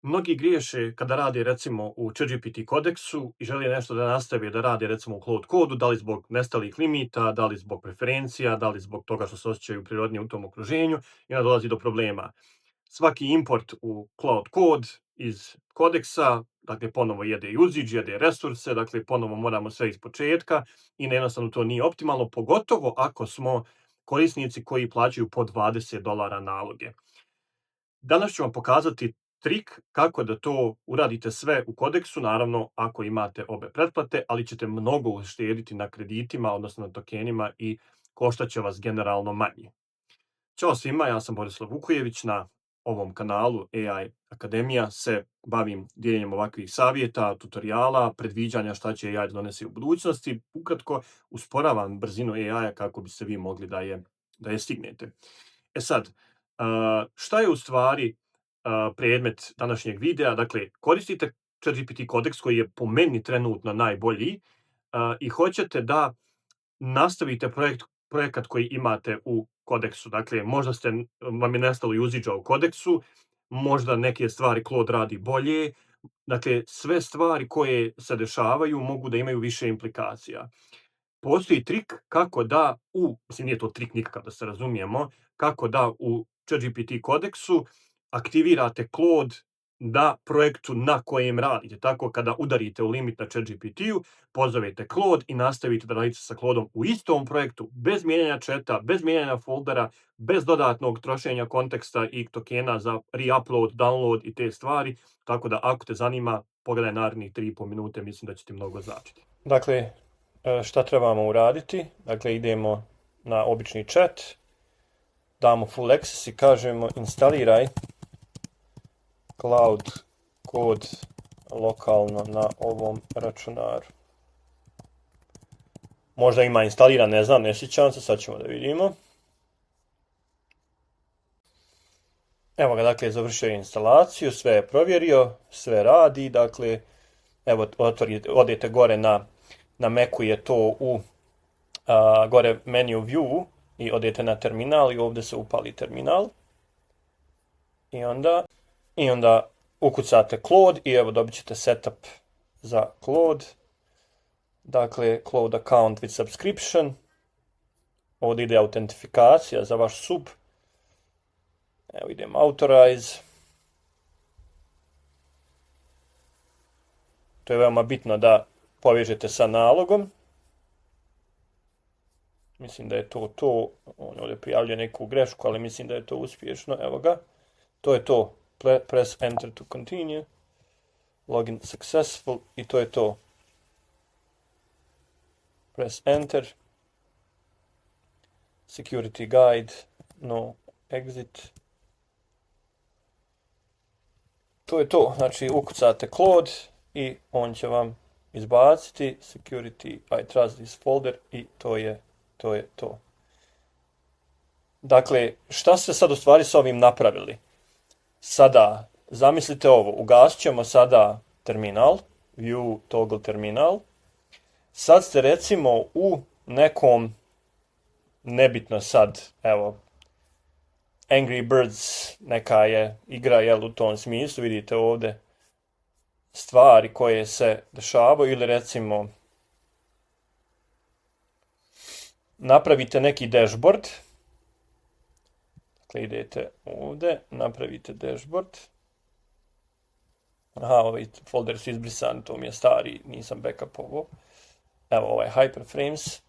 Mnogi griješe kada rade recimo u ChatGPT kodeksu i žele nešto da nastave da rade recimo u Cloud kodu, da li zbog nestalih limita, da li zbog preferencija, da li zbog toga što se osjećaju prirodnije u tom okruženju i onda dolazi do problema. Svaki import u Cloud kod iz kodeksa, dakle ponovo jede usage, jede resurse, dakle ponovo moramo sve iz početka i jednostavno to nije optimalno, pogotovo ako smo korisnici koji plaćaju po $20 naloge. Danas ću vam pokazati trik kako da to uradite sve u kodeksu, naravno ako imate obe pretplate, ali ćete mnogo uštediti na kreditima, odnosno na tokenima i koštaće vas generalno manje. Ćao svima, ja sam Borislav Vukojević, na ovom kanalu AI Akademija se bavim dijeljenjem ovakvih savjeta, tutoriala, predviđanja šta će AI donesi u budućnosti. Ukratko, usporavam brzinu AI-a kako biste vi mogli da je stignete. E sad, šta je u stvari predmet današnjeg videa? Dakle, koristite ChatGPT kodeks koji je po meni trenutno najbolji i hoćete da nastavite projekat koji imate u kodeksu. Dakle, možda vam je nestalo usage u kodeksu, možda neke stvari Claude radi bolje. Dakle, sve stvari koje se dešavaju mogu da imaju više implikacija. Postoji trik kako da mislim nije to trik nikakav da se razumijemo, kako da u ChatGPT kodeksu aktivirate Claude na projektu na kojem radite. Tako kada udarite u limit na ChatGPT-u, pozovete Claude i nastavite da radite sa Claudeom u istom projektu, bez mijenjanja chata, bez mijenjanja foldera, bez dodatnog trošenja konteksta i tokena za re-upload, download i te stvari. Tako da ako te zanima, pogledaj narednih 3,5 minute, mislim da će ti mnogo značiti. Dakle, šta trebamo uraditi? Dakle, idemo na obični chat, damo full access i kažemo instaliraj Cloud kod lokalno na ovom računaru. Možda ima instaliran, ne znam, ne sjećam se, sad ćemo da vidimo. Evo ga, dakle, završio instalaciju, sve je provjerio, sve radi, dakle, evo, odete gore na Macu je to u gore menu view i odete na terminal i ovdje se upali terminal. I onda ukucate Claude i evo dobit ćete setup za Claude. Dakle, Claude account with subscription. Ovdje ide autentifikacija za vaš sub. Evo idem authorize. To je veoma bitno da povežete sa nalogom. Mislim da je to. On ovdje prijavljuje neku grešku, ali mislim da je to uspješno. Evo ga. To je to. Press enter to continue. Login successful. I to je to. Press enter. Security guide. No exit. To je to. Znači ukucate Claude i on će vam izbaciti security, I trust this folder i to je to. Dakle, šta ste sad u stvari s ovim napravili? Sada, zamislite ovo, ugasit ćemo sada terminal, view toggle terminal. Sad ste recimo u nekom, nebitno sad, evo, Angry Birds, neka je igra, u tom smislu, vidite ovdje stvari koje se dešavaju ili recimo napravite neki dashboard. Dakle, idete ovdje, napravite dashboard. Aha, ovaj folder su izbrisani, to mi je stari, nisam backupovao. Evo ovaj hyperframes.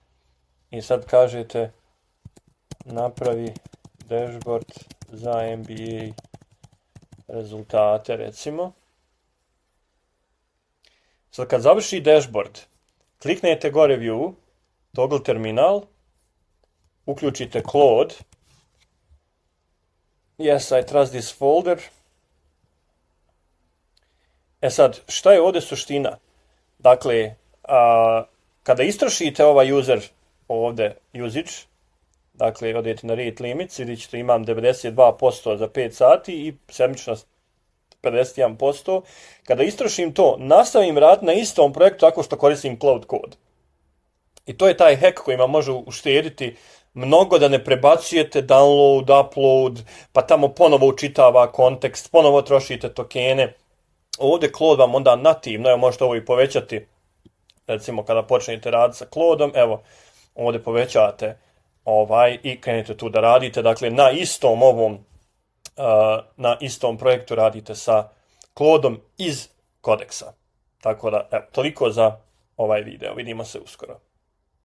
I sad kažete napravi dashboard za NBA rezultate, recimo. Sad kad završi dashboard, kliknete gore view, toggle terminal, uključite Claude. Yes, I trust this folder. E sad, šta je ovdje suština? Dakle, kada istrošite ovaj user ovdje usage, dakle, odete na rate limits, vidjet ćete imam 92% za 5 sati i sedmičnost 51%. Kada istrošim to, nastavim rad na istom projektu tako što koristim Cloud kod. I to je taj hack koji vam može uštediti mnogo, da ne prebacujete download, upload, pa tamo ponovo učitava kontekst, ponovo trošite tokene. ovdje Claude vam onda nativno, evo možete ovo i povećati, recimo kada počnete raditi sa Claudeom, evo ovdje povećate i krenete tu da radite, dakle na istom projektu radite sa Claudeom iz kodeksa. Tako da, evo, toliko za ovaj video, vidimo se uskoro.